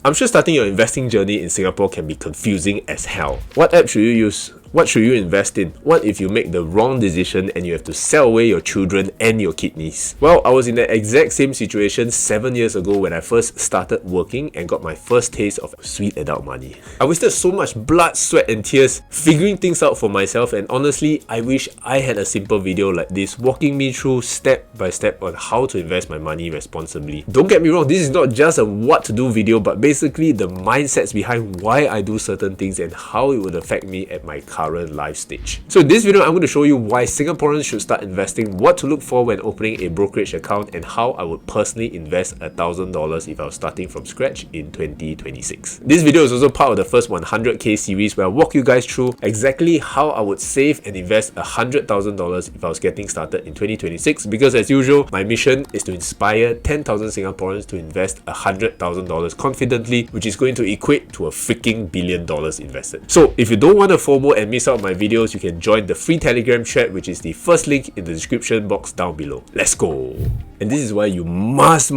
I'm sure starting your investing journey in Singapore can be confusing as hell. What app should you use? What should you invest in? What if you make the wrong decision and you have to sell away your children and your kidneys? Well, I was in the exact same situation 7 years ago when I first started working and got my first taste of sweet adult money. I wasted so much blood, sweat and tears figuring things out for myself, and honestly, I wish I had a simple video like this walking me through step by step on how to invest my money responsibly. Don't get me wrong, this is not just a what to do video, but basically the mindsets behind why I do certain things and how it would affect me at my current life stage. So in this video, I'm going to show you why Singaporeans should start investing, what to look for when opening a brokerage account, and how I would personally invest $1,000 if I was starting from scratch in 2026. This video is also part of the first 100k series where I walk you guys through exactly how I would save and invest $100,000 if I was getting started in 2026, because as usual, my mission is to inspire 10,000 Singaporeans to invest $100,000 confidently, which is going to equate to a freaking $1 billion invested. So if you don't want to FOMO and miss out my videos, you can join the free Telegram chat, which is the first link in the description box down below. Let's go! And this is why you must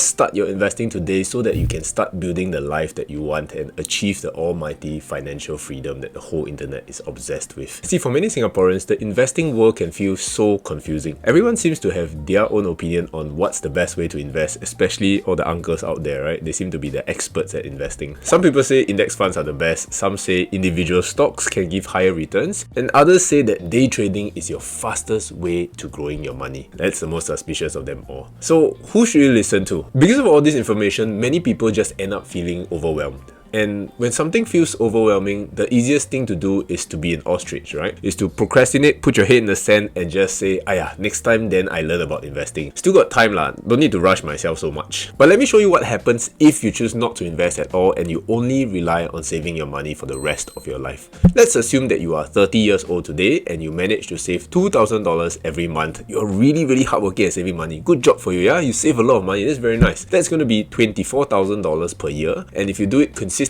start your investing today, so that you can start building the life that you want and achieve the almighty financial freedom that the whole internet is obsessed with. See, for many Singaporeans, the investing world can feel so confusing. Everyone seems to have their own opinion on what's the best way to invest, especially all the uncles out there, right? They seem to be the experts at investing. Some people say index funds are the best, some say individual stocks can give higher returns, and others say that day trading is your fastest way to growing your money. That's the most suspicious of them all. So who should you listen to? Because of all this information, many people just end up feeling overwhelmed. And when something feels overwhelming, the easiest thing to do is to be an ostrich, right? Is to procrastinate, put your head in the sand and just say, "Aya, next time then I learn about investing." Still got time lah, don't need to rush myself so much. But let me show you what happens if you choose not to invest at all and you only rely on saving your money for the rest of your life. Let's assume that you are 30 years old today and you manage to save $2,000 every month. You're really hardworking at saving money. Good job for you, yeah? You save a lot of money, that's very nice. That's going to be $24,000 per year, and if you do it consistently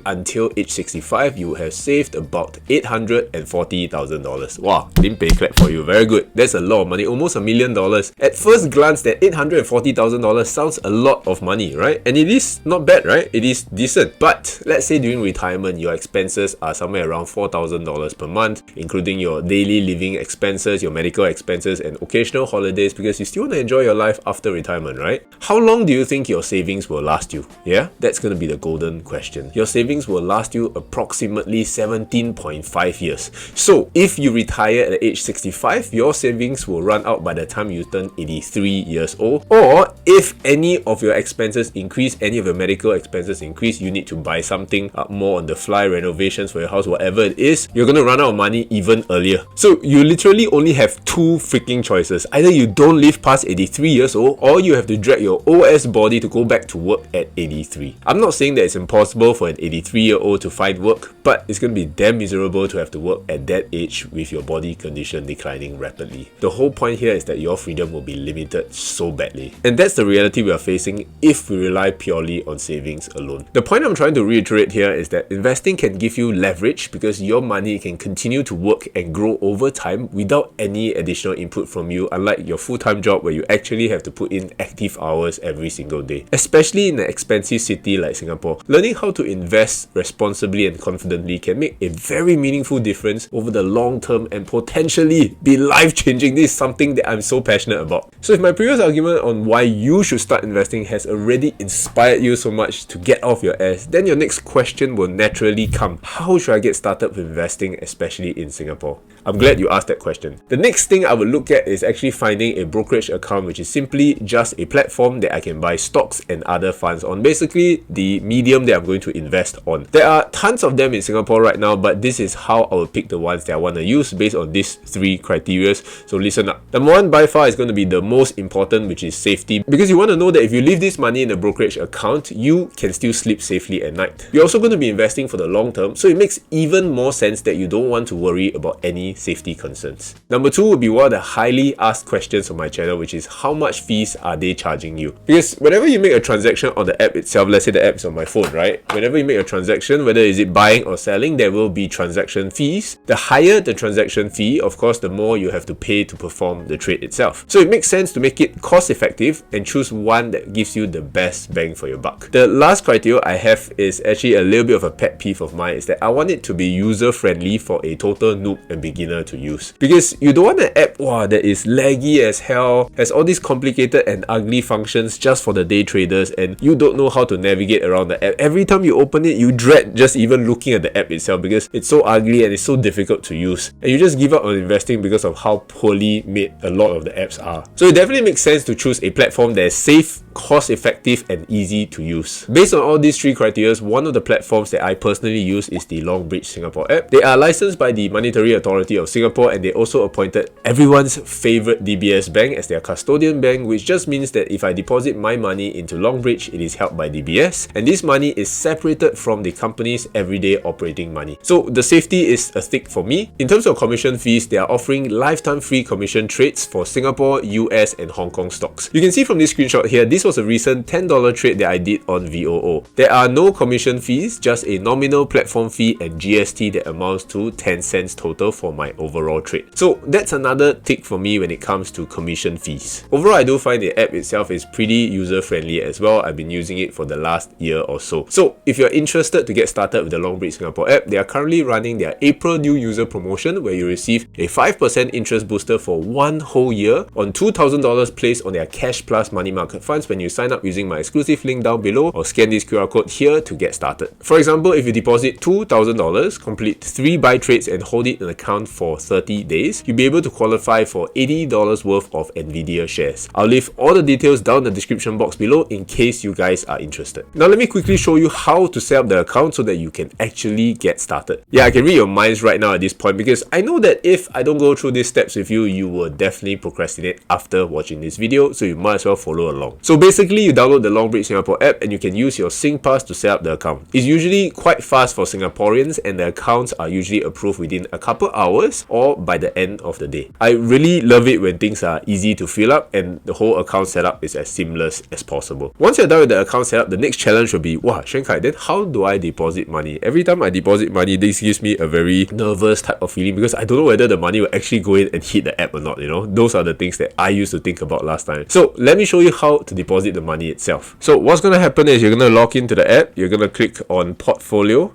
until age 65, you have saved about $840,000. Wow, limpe clap for you, very good. That's a lot of money, almost $1 million. At first glance, that $840,000 sounds a lot of money, right? And it is not bad, right? It is decent. But let's say during retirement, your expenses are somewhere around $4,000 per month, including your daily living expenses, your medical expenses, and occasional holidays, because you still want to enjoy your life after retirement, right? How long do you think your savings will last you? Yeah, that's going to be the golden question. Your savings will last you approximately 17.5 years. So if you retire at age 65, your savings will run out by the time you turn 83 years old. Or if any of your expenses increase, any of your medical expenses increase, you need to buy something more on the fly, renovations for your house, whatever it is, you're going to run out of money even earlier. So you literally only have two freaking choices. Either you don't live past 83 years old, or you have to drag your OS body to go back to work at 83. I'm not saying that it's impossible for an 83-year-old to find work, but it's going to be damn miserable to have to work at that age with your body condition declining rapidly. The whole point here is that your freedom will be limited so badly. And that's the reality we are facing if we rely purely on savings alone. The point I'm trying to reiterate here is that investing can give you leverage because your money can continue to work and grow over time without any additional input from you, unlike your full-time job where you actually have to put in active hours every single day. Especially in an expensive city like Singapore, learning how to invest responsibly and confidently can make a very meaningful difference over the long term and potentially be life-changing. This is something that I'm so passionate about. So if my previous argument on why you should start investing has already inspired you so much to get off your ass, then your next question will naturally come. How should I get started with investing, especially in Singapore? I'm glad you asked that question. The next thing I would look at is actually finding a brokerage account, which is simply just a platform that I can buy stocks and other funds on. Basically, the medium that I'm going to invest on. There are tons of them in Singapore right now, but this is how I will pick the ones that I want to use based on these three criteria. So listen up. Number one by far is going to be the most important, which is safety, because you want to know that if you leave this money in a brokerage account, you can still sleep safely at night. You're also going to be investing for the long term, so it makes even more sense that you don't want to worry about any any safety concerns. Number 2 would be one of the highly asked questions on my channel, which is how much fees are they charging you? Because whenever you make a transaction on the app itself, let's say the app is on my phone, right? Whenever you make a transaction, whether is it buying or selling, there will be transaction fees. The higher the transaction fee, of course, the more you have to pay to perform the trade itself. So it makes sense to make it cost effective and choose one that gives you the best bang for your buck. The last criteria I have is actually a little bit of a pet peeve of mine, is that I want it to be user friendly for a total noob and beginner to use. Because you don't want an app that is laggy as hell, has all these complicated and ugly functions just for the day traders, and you don't know how to navigate around the app. Every time you open it, you dread just even looking at the app itself because it's so ugly and it's so difficult to use. And you just give up on investing because of how poorly made a lot of the apps are. So it definitely makes sense to choose a platform that is safe, cost effective and easy to use. Based on all these 3 criteria, one of the platforms that I personally use is the Longbridge Singapore app. They are licensed by the Monetary Authority of Singapore, and they also appointed everyone's favorite DBS bank as their custodian bank, which just means that if I deposit my money into Longbridge, it is held by DBS, and this money is separated from the company's everyday operating money. So the safety is a tick for me. In terms of commission fees, they are offering lifetime free commission trades for Singapore, US and Hong Kong stocks. You can see from this screenshot here, this was a recent $10 trade that I did on VOO. There are no commission fees, just a nominal platform fee and GST that amounts to 10 cents total for my overall trade. So that's another tick for me when it comes to commission fees. Overall, I do find the app itself is pretty user friendly as well. I've been using it for the last year or so. So if you're interested to get started with the Longbridge Singapore app, they are currently running their April new user promotion where you receive a 5% interest booster for 1 whole year on $2,000 placed on their Cash Plus money market funds when you sign up using my exclusive link down below or scan this QR code here to get started. For example, if you deposit $2,000, complete 3 buy trades and hold it in an account for 30 days, you'll be able to qualify for $80 worth of Nvidia shares. I'll leave all the details down in the description box below in case you guys are interested. Now let me quickly show you how to set up the account so that you can actually get started. Yeah, I can read your minds right now at this point because I know that if I don't go through these steps with you, you will definitely procrastinate after watching this video, so you might as well follow along. So basically, you download the Longbridge Singapore app and you can use your SingPass to set up the account. It's usually quite fast for Singaporeans and the accounts are usually approved within a couple hours or by the end of the day. I really love it when things are easy to fill up and the whole account setup is as seamless as possible. Once you're done with the account setup, the next challenge will be, wow, Xuan Kai, then how do I deposit money? Every time I deposit money, this gives me a very nervous type of feeling because I don't know whether the money will actually go in and hit the app or not, you know? Those are the things that I used to think about last time. So let me show you how to deposit the money itself. So what's going to happen is you're going to log into the app, you're going to click on portfolio,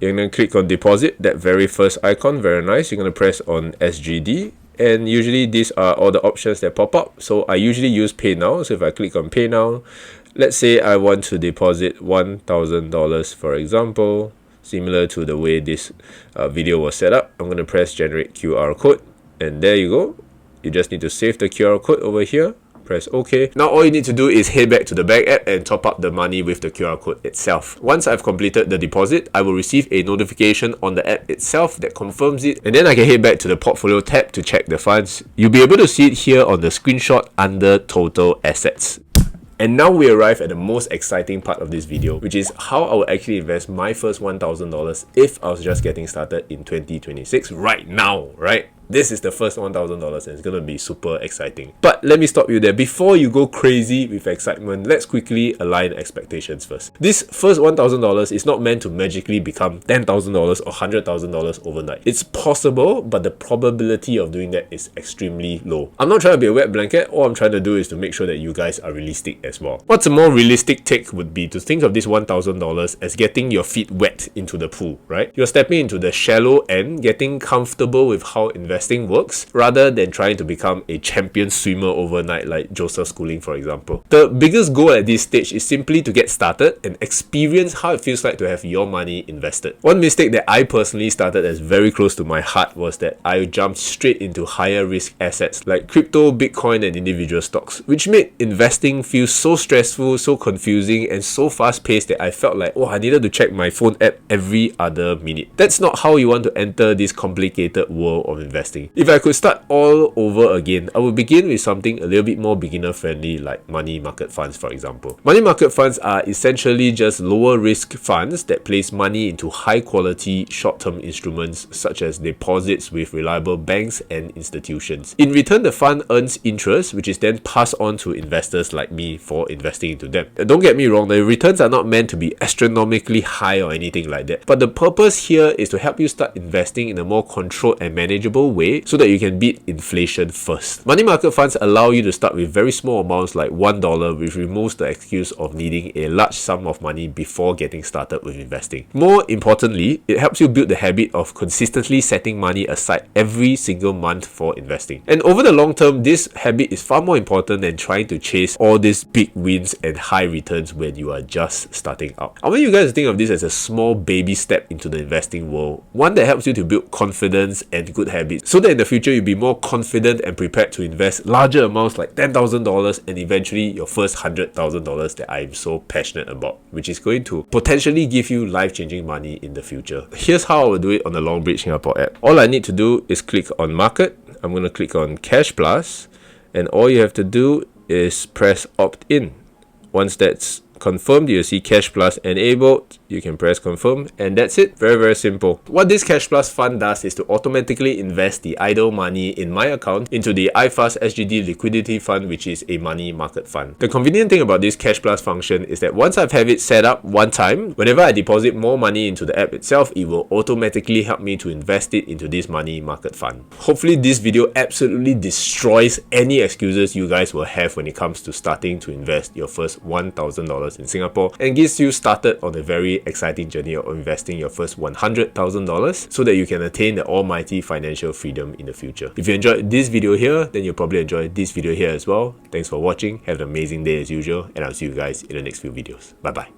you're going to click on deposit, that very first icon, very nice. You're going to press on SGD, and usually these are all the options that pop up. So I usually use Pay Now. So if I click on Pay Now, let's say I want to deposit $1,000 for example, similar to the way this video was set up. I'm going to press generate QR code, and there you go. You just need to save the QR code over here. Press OK. Now all you need to do is head back to the bank app and top up the money with the QR code itself. Once I've completed the deposit, I will receive a notification on the app itself that confirms it, and then I can head back to the portfolio tab to check the funds. You'll be able to see it here on the screenshot under total assets. And now we arrive at the most exciting part of this video, which is how I will actually invest my first $1,000 if I was just getting started in 2026 right now, right? This is the first $1,000 and it's going to be super exciting. But let me stop you there. Before you go crazy with excitement, let's quickly align expectations first. This first $1,000 is not meant to magically become $10,000 or $100,000 overnight. It's possible, but the probability of doing that is extremely low. I'm not trying to be a wet blanket. All I'm trying to do is to make sure that you guys are realistic as well. What's a more realistic take would be to think of this $1,000 as getting your feet wet into the pool, right? You're stepping into the shallow end, getting comfortable with how investing works, rather than trying to become a champion swimmer overnight like Joseph Schooling, for example. The biggest goal at this stage is simply to get started and experience how it feels like to have your money invested. One mistake that I personally started as very close to my heart was that I jumped straight into higher risk assets like crypto, Bitcoin and individual stocks, which made investing feel so stressful, so confusing and so fast paced that I felt like, oh, I needed to check my phone app every other minute. That's not how you want to enter this complicated world of investing. investing. If I could start all over again, I would begin with something a little bit more beginner friendly, like money market funds, for example. Money market funds are essentially just lower risk funds that place money into high quality short-term instruments such as deposits with reliable banks and institutions. In return, the fund earns interest, which is then passed on to investors like me for investing into them. Don't get me wrong, the returns are not meant to be astronomically high or anything like that, but the purpose here is to help you start investing in a more controlled and manageable way so that you can beat inflation first. Money market funds allow you to start with very small amounts like $1, which removes the excuse of needing a large sum of money before getting started with investing. More importantly, it helps you build the habit of consistently setting money aside every single month for investing. And over the long term, this habit is far more important than trying to chase all these big wins and high returns when you are just starting out. I want you guys to think of this as a small baby step into the investing world, one that helps you to build confidence and good habits so that in the future you'll be more confident and prepared to invest larger amounts like $10,000 and eventually your first $100,000 that I'm so passionate about, which is going to potentially give you life-changing money in the future. Here's how I will do it on the Longbridge Singapore app. All I need to do is click on market. I'm going to click on Cash Plus, and all you have to do is press opt-in. Once that's confirmed, you'll see Cash Plus enabled. You can press confirm, and that's it. Very, very simple. What this Cash Plus fund does is to automatically invest the idle money in my account into the iFast SGD liquidity fund, which is a money market fund. The convenient thing about this Cash Plus function is that once I've have it set up one time, whenever I deposit more money into the app itself, it will automatically help me to invest it into this money market fund. Hopefully this video absolutely destroys any excuses you guys will have when it comes to starting to invest your first $1,000 in Singapore and gets you started on a very exciting journey of investing your first $100,000 so that you can attain the almighty financial freedom in the future. If you enjoyed this video here, then you'll probably enjoy this video here as well. Thanks for watching. Have an amazing day as usual, and I'll see you guys in the next few videos. Bye bye.